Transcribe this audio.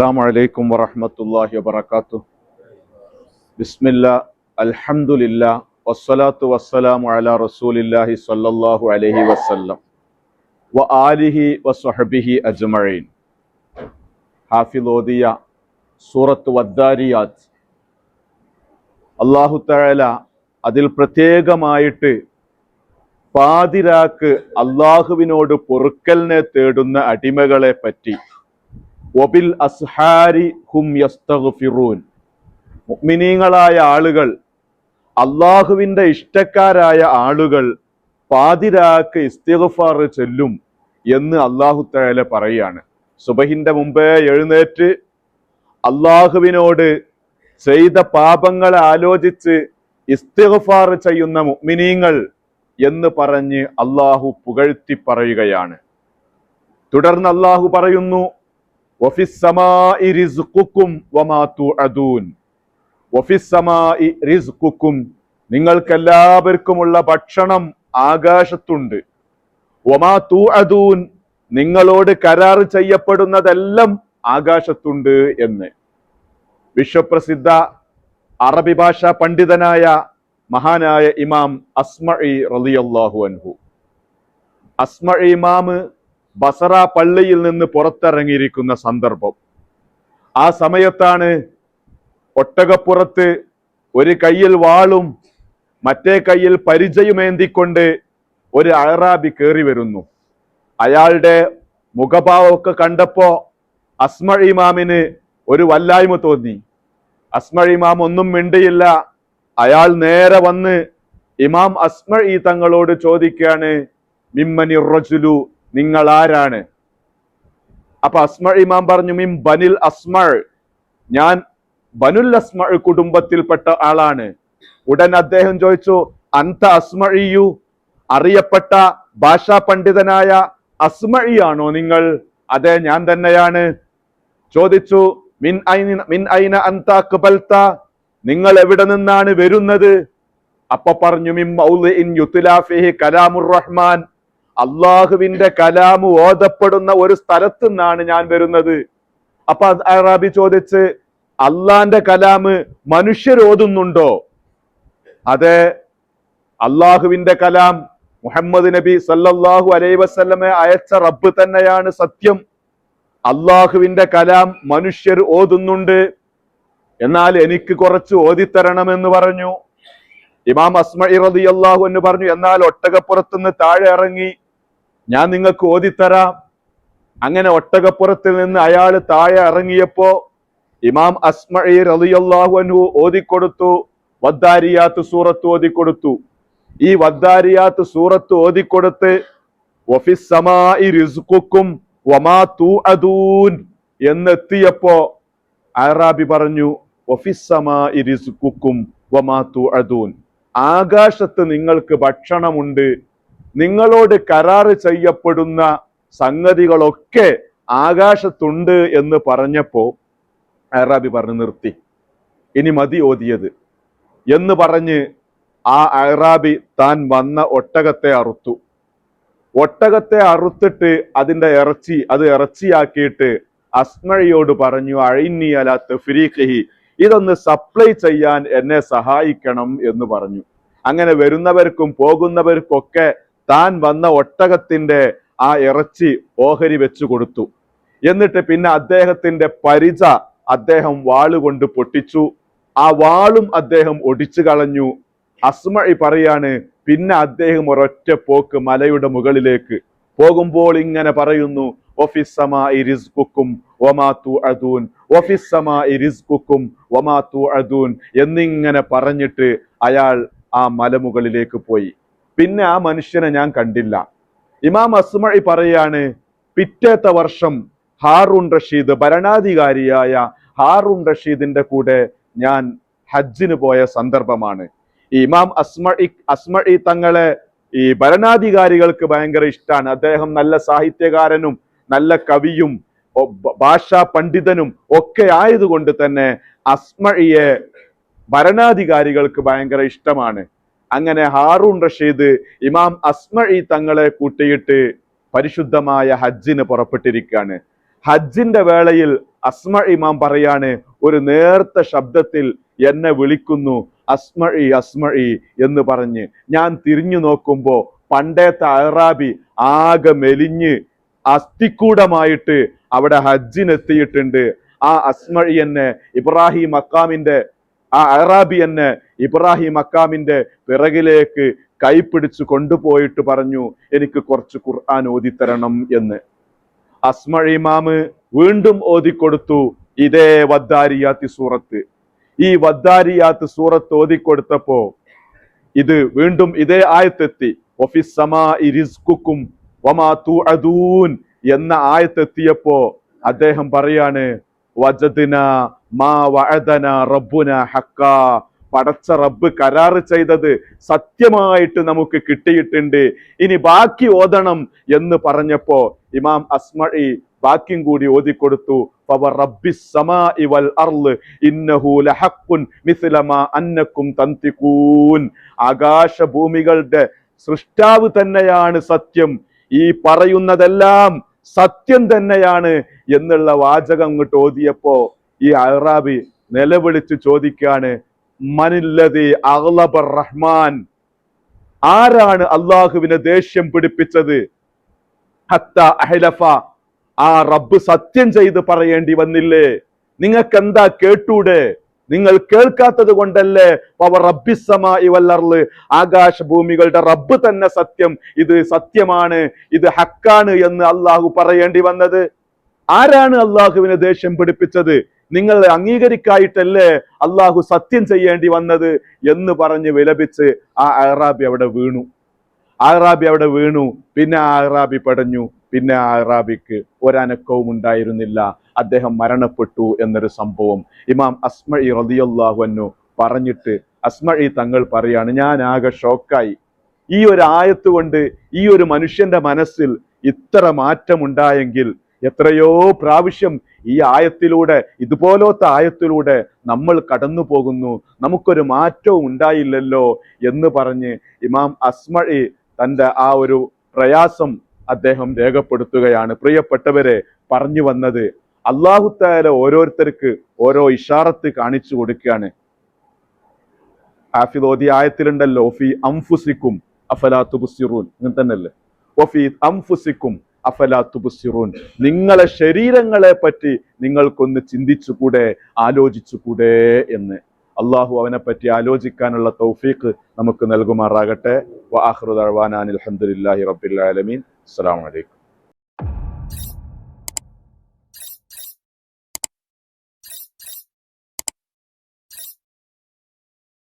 അസ്സലാമു അലൈക്കും വറഹ്മത്തുള്ളാഹി വബറകാതുഹു. ബിസ്മില്ലാഹ് അൽഹംദുലില്ലാഹ് വസ്സലാത്തു വസ്സലാമു അലാ റസൂലില്ലാഹി സ്വല്ലല്ലാഹു അലൈഹി വസല്ലം വ ആലിഹി വസ്വഹ്ബിഹി അജ്മഈൻ. ഹാഫിദ് ഓദിയ സൂറത്ത് വദ്ദാരിയാത്ത്. അല്ലാഹു തആല അതിൽ പ്രത്യേകമായിട്ട് പാതിരാക്ക് അള്ളാഹുവിനോട് പൊറുക്കലിനെ തേടുന്ന അടിമകളെ പറ്റി വബിൽ അസ്ഹാരി ഹും യസ്തഗ്ഫിറൂൻ, മുഅ്മിനീങ്ങളായ ആളുകൾ, അള്ളാഹുവിന്റെ ഇഷ്ടക്കാരായ ആളുകൾ പാതിരാക്ക് ഇസ്തിഗ്ഫാർ ചൊല്ലും എന്ന് അല്ലാഹു തആല പറയാണ്. സുബഹിന്റെ മുമ്പേ എഴുന്നേറ്റ് അള്ളാഹുവിനോട് ചെയ്ത പാപങ്ങളെ ആലോചിച്ച് ഇസ്തിഗ്ഫാർ ചെയ്യുന്ന മുഅ്മിനീങ്ങൾ എന്ന് പറഞ്ഞ് അള്ളാഹു പുകഴ്ത്തി പറയുകയാണ്. തുടർന്ന് അള്ളാഹു പറയുന്നു, വഫിസ്സമാഇ റിസ്ഖുക്കും വമാ തുഅദൂൻ. വഫിസ്സമാഇ റിസ്ഖുക്കും, നിങ്ങൾക്കെല്ലാവർക്കുമുള്ള ഭക്ഷണം ആകാശത്തുണ്ട്. വമാ തുഅദൂൻ, നിങ്ങളോട് കരാർ ചെയ്യപ്പെടുന്നതെല്ലാം ആകാശത്തുണ്ട് എന്ന്. വിശ്വപ്രസിദ്ധ അറബി ഭാഷാ പണ്ഡിതനായ മഹാനായ ഇമാം അസ്മഈ റളിയല്ലാഹു അൻഹു, അസ്മഈ ഇമാം ബസറ പള്ളിയിൽ നിന്ന് പുറത്തിറങ്ങിയിരിക്കുന്ന സന്ദർഭം. ആ സമയത്താണ് ഒട്ടകപ്പുറത്ത് ഒരു കയ്യിൽ വാളും മറ്റേ കയ്യിൽ പരിചയുമേന്തിക്കൊണ്ട് ഒരു അഅറാബി കയറി വരുന്നു. അയാളുടെ മുഖഭാവമൊക്കെ കണ്ടപ്പോ അസ്മഈ ഇമാമിന് ഒരു വല്ലായ്മ തോന്നി. അസ്മഈ ഇമാം ഒന്നും മിണ്ടിയില്ല. അയാൾ നേരെ വന്ന് ഇമാം അസ്മഈ തങ്ങളോട് ചോദിക്കുകയാണ്, മിമ്മനിർ റജുലു, നിങ്ങൾ ആരാണ്? അപ്പൊ അസ്മഈ ഇമാം പറഞ്ഞു, മിൻ ബനിൽ അസ്മഅ്, ഞാൻ ബനുൽ അസ്മഅ് കുടുംബത്തിൽപ്പെട്ട ആളാണ്. ഉടൻ അദ്ദേഹം ചോദിച്ചു, അന്ത അസ്മഈയു, അറിയപ്പെട്ട ഭാഷാ പണ്ഡിതനായ അസ്മഈ ആണോ നിങ്ങൾ? അതെ, ഞാൻ തന്നെയാണ്. ചോദിച്ചു, മിൻ ഐന അന്ത ഖബൽത, നിങ്ങൾ എവിടെ നിന്നാണ് വരുന്നത്? അപ്പൊ പറഞ്ഞു, മിൻ മൗളിഇൻ യുത്ലാ ഫീഹി കലാമുർ റഹ്മാൻ, അള്ളാഹുവിന്റെ കലാമു ഓതപ്പെടുന്ന ഒരു സ്ഥലത്തു നിന്നാണ് ഞാൻ വരുന്നത്. അപ്പൊ അറാബി ചോദിച്ച്, അള്ളാന്റെ കലാമ് മനുഷ്യർ ഓതുന്നുണ്ടോ? അതെ, അള്ളാഹുവിന്റെ കലാം മുഹമ്മദ് നബി സല്ലല്ലാഹു അലൈഹി വസല്ലമയെ അയച്ച റബ്ബ് തന്നെയാണ് സത്യം. അള്ളാഹുവിന്റെ കലാം മനുഷ്യർ ഓതുന്നുണ്ട്, എന്നാൽ എനിക്ക് കുറച്ച് ഓതിത്തരണമെന്ന് പറഞ്ഞു. ഇമാം അസ്മഈ റളിയല്ലാഹു അൻഹു പറഞ്ഞു, എന്നാൽ ഒട്ടകപ്പുറത്തുനിന്ന് താഴെ ഇറങ്ങി ഞാൻ നിങ്ങൾക്ക് ഓതിത്തരാം. അങ്ങനെ ഒട്ടകപ്പുറത്തിൽ നിന്ന് അയാൾ താഴെ ഇറങ്ങിയപ്പോ ഇമാം അസ്മഈ റളിയല്ലാഹു അൻഹു ഓതിക്കൊടുത്തു, വദ്ദാരിയാത്ത് സൂറത്ത് ഓതിക്കൊടുത്തു. ഈ വദ്ദാരിയാത്ത് സൂറത്ത് ഓതിക്കൊടുത്ത് വഫിസ്സമാഇ റിസ്ഖുക്കും വമാ തുഅദൂൻ എന്നെത്തിയപ്പോ അറാബി പറഞ്ഞു, വഫിസ്സമാഇ റിസ്ഖുക്കും വമാ തുഅദൂൻ, ആകാശത്ത് നിങ്ങൾക്ക് ഭക്ഷണമുണ്ട്, നിങ്ങളോട് കരാർ ചെയ്യപ്പെടുന്ന സംഗതികളൊക്കെ ആകാശത്തുണ്ട് എന്ന് പറഞ്ഞപ്പോ അറാബി പറഞ്ഞു, നിർത്തി, ഇനി മതി ഓതിയത് എന്ന് പറഞ്ഞ് ആ അറാബി താൻ വന്ന ഒട്ടകത്തെ അറുത്തു. ഒട്ടകത്തെ അറുത്തിട്ട് അതിന്റെ ഇറച്ചി അത് ഇറച്ചിയാക്കിയിട്ട് അസ്മഈയോട് പറഞ്ഞു, അഇന്നി അലാ തഫ്രീഖിഹി, ഇതൊന്ന് സപ്ലൈ ചെയ്യാൻ എന്നെ സഹായിക്കണം എന്ന് പറഞ്ഞു. അങ്ങനെ വരുന്നവർക്കും പോകുന്നവർക്കൊക്കെ താൻ വന്ന ഒട്ടകത്തിന്റെ ആ ഇറച്ചി ഓഹരി വെച്ചു കൊടുത്തു. എന്നിട്ട് പിന്നെ അദ്ദേഹത്തിന്റെ പരിച അദ്ദേഹം വാളുകൊണ്ട് പൊട്ടിച്ചു. ആ വാളും അദ്ദേഹം ഒടിച്ചു കളഞ്ഞു. അസ്മഈ പറയാണ്, പിന്നെ അദ്ദേഹം ഒരൊറ്റ പോക്ക് മലയുടെ മുകളിലേക്ക് പോകുമ്പോൾ ഇങ്ങനെ പറയുന്നു, വഫിസ്സമാഇ റിസ്ഖുക്കും വമാ തുഅദൂൻ, വഫിസ്സമാഇ റിസ്ഖുക്കും വമാ തുഅദൂൻ എന്നിങ്ങനെ പറഞ്ഞിട്ട് അയാൾ ആ മലമുകളിലേക്ക് പോയി. പിന്നെ ആ മനുഷ്യനെ ഞാൻ കണ്ടില്ല. ഇമാം അസ്മഈ പറയാണ്, പിറ്റേത്തെ വർഷം ഹാറൂൺ റഷീദ്, ഭരണാധികാരിയായ ഹാറൂൺ റഷീദിന്റെ കൂടെ ഞാൻ ഹജ്ജിന് പോയ സന്ദർഭമാണ്. ഇമാം അസ്മഈ തങ്ങളെ ഈ ഭരണാധികാരികൾക്ക് ഭയങ്കര ഇഷ്ടമാണ്. അദ്ദേഹം നല്ല സാഹിത്യകാരനും നല്ല കവിയും ഭാഷാ പണ്ഡിതനും ഒക്കെ ആയതുകൊണ്ട് തന്നെ അസ്മഈയെ ഭരണാധികാരികൾക്ക് ഭയങ്കര ഇഷ്ടമാണ്. അങ്ങനെ ഹാറൂൺ റഷീദ് ഇമാം അസ്മഈ തങ്ങളെ കൂട്ടിയിട്ട് പരിശുദ്ധമായ ഹജ്ജിന് പുറപ്പെട്ടിരിക്കുകയാണ്. ഹജ്ജിന്റെ വേളയിൽ അസ്മ ഇമാം പറയാണ്, ഒരു നേർത്ത ശബ്ദത്തിൽ എന്നെ വിളിക്കുന്നു, അസ്മഇ അസ്മഇ എന്ന് പറഞ്ഞ്. ഞാൻ തിരിഞ്ഞു നോക്കുമ്പോ പണ്ടത്തെ അറാബി ആകെ മെലിഞ്ഞ് അസ്ഥിക്കൂടമായിട്ട് അവിടെ ഹജ്ജിനെത്തിയിട്ടുണ്ട്. ആ അസ്മഇ എന്നെ ഇബ്രാഹിം മക്കാമിന്റെ, ആ അറാബി എന്നെ ഇബ്രാഹിം മക്കാമിന്റെ പിറകിലേക്ക് കൈപിടിച്ചു കൊണ്ടുപോയിട്ട് പറഞ്ഞു, എനിക്ക് കുറച്ച് ഖുർആൻ ഓതിത്തരണം എന്ന്. അസ്മഇ ഇമാമ് വീണ്ടും ഓതിക്കൊടുത്തു ഇതേ വദ്ദാരിയാത്തി സൂറത്ത്. ഈ വദ്ദാരിയാത്ത് സൂറത്ത് ഓതിക്കൊടുത്തപ്പോ ഇത് വീണ്ടും ഇതേ ആയത്തെത്തി. വഫിസ് സമാഇ റിസ്കുക്കും വമാ തുഅദൂൻ എന്ന ആയത്തെത്തിയപ്പോ അദ്ദേഹം പറയാണ്, വജദ്ന മാ വഅദന റബ്ബുന ഹഖ്ഖാ, പടച്ച റബ്ബ് കരാറ് ചെയ്തത് സത്യമായിട്ട് നമുക്ക് കിട്ടിയിട്ടുണ്ട്, ഇനി ബാക്കി ഓതണം എന്ന് പറഞ്ഞപ്പോ ഇമാം അസ്മഇ ബാക്കിയും കൂടി ഓതിക്കൊടുത്തു. ഫവറബ്ബിസ് സമാഇ വൽ അർള് ഇന്നഹു ലഹഖ്ഖുൻ മിസ്ല മാ അന്നകും തൻതിഖൂൻ, ആകാശഭൂമികളുടെ സൃഷ്ടാവ് തന്നെയാണ് സത്യം, ഈ പറയുന്നതെല്ലാം സത്യം തന്നെയാണ് എന്നുള്ള വാചകം അങ്ങോട്ട് ഓതിയപ്പോ ഈ അറാബി നിലവിളിച്ച് ചോദിക്കാണ്, മനില്ലദി അഗ്ലബർ റഹ്മാൻ, ആരാണ് അള്ളാഹുവിനെ ദേഷ്യം പിടിപ്പിച്ചത്? ഹത്ത അഹ്ലഫ, ആ റബ്ബ് സത്യം ചെയ്ത് പറയേണ്ടി വന്നില്ലേ? നിങ്ങൾക്ക് എന്താ കേട്ടൂടെ? നിങ്ങൾ കേൾക്കാത്തത് കൊണ്ടല്ലേ റബ്ബിസ്സമാഇ വൽ അർള്, ആകാശഭൂമികളുടെ റബ്ബ് തന്നെ സത്യം, ഇത് സത്യമാണ്, ഇത് ഹക്കാണ് എന്ന് അള്ളാഹു പറയേണ്ടി വന്നത്? ആരാണ് അള്ളാഹുവിനെ ദേഷ്യം പിടിപ്പിച്ചത്? നിങ്ങൾ അംഗീകരിക്കായിട്ടല്ലേ അള്ളാഹു സത്യം ചെയ്യേണ്ടി വന്നത് എന്ന് പറഞ്ഞ് വിലപിച്ച് ആ അറാബി അവിടെ വീണു. അവിടെ വീണു. പിന്നെ ആ അറാബി പടഞ്ഞു. പിന്നെ ആ അറാബിക്ക് ഒരനക്കവും ഉണ്ടായിരുന്നില്ല. അദ്ദേഹം മരണപ്പെട്ടു എന്നൊരു സംഭവം ഇമാം അസ്മഇ റളിയല്ലാഹു അൻഹു പറഞ്ഞിട്ട് അസ്മഇ തങ്ങൾ പറയാണ്, ഞാൻ ആകെ ഷോക്കായി. ഈ ഒരു ആയത്ത് കൊണ്ട് ഈ ഒരു മനുഷ്യന്റെ മനസ്സിൽ ഇത്ര മാറ്റമുണ്ടായെങ്കിൽ എത്രയോ പ്രാവശ്യം ഈ ആയത്തിലൂടെ, ഇതുപോലത്തെ ആയത്തിലൂടെ നമ്മൾ കടന്നു പോകുന്നു, നമുക്കൊരു മാറ്റവും ഉണ്ടായില്ലല്ലോ എന്ന് പറഞ്ഞ് ഇമാം അസ്മഇ തന്റെ ആ ഒരു പ്രയാസം അദ്ദേഹം രേഖപ്പെടുത്തുകയാണ്. പ്രിയപ്പെട്ടവരെ, പറഞ്ഞു വന്നത്, അല്ലാഹു തആല ഓരോരുത്തർക്ക് ഓരോ ഇഷാറത്ത് കാണിച്ചു കൊടുക്കുകയാണ്. ഹാഫിദ് ഓതിയ ആയത്തിലുണ്ടല്ലോ, ഫി അൻഫുസിക്കും അഫലാ തുബ്സിറൂൻ, അങ്ങനെ തന്നെയല്ലേ, വഫി അൻഫുസിക്കും അഫലാ തുബ്സിറൂൻ, നിങ്ങളെ ശരീരങ്ങളെ പറ്റി നിങ്ങൾക്കൊന്ന് ചിന്തിച്ചുകൂടെ, ആലോചിച്ചുകൂടെ എന്ന്. അള്ളാഹു അവനെ പറ്റി ആലോചിക്കാനുള്ള തൗഫീഖ് നമുക്ക് നൽകുമാറാകട്ടെ. വആഖിറു ദഅ്വാനാ അൽഹംദുലില്ലാഹി റബ്ബിൽ ആലമീൻ. അസ്സലാമു അലൈക്കും.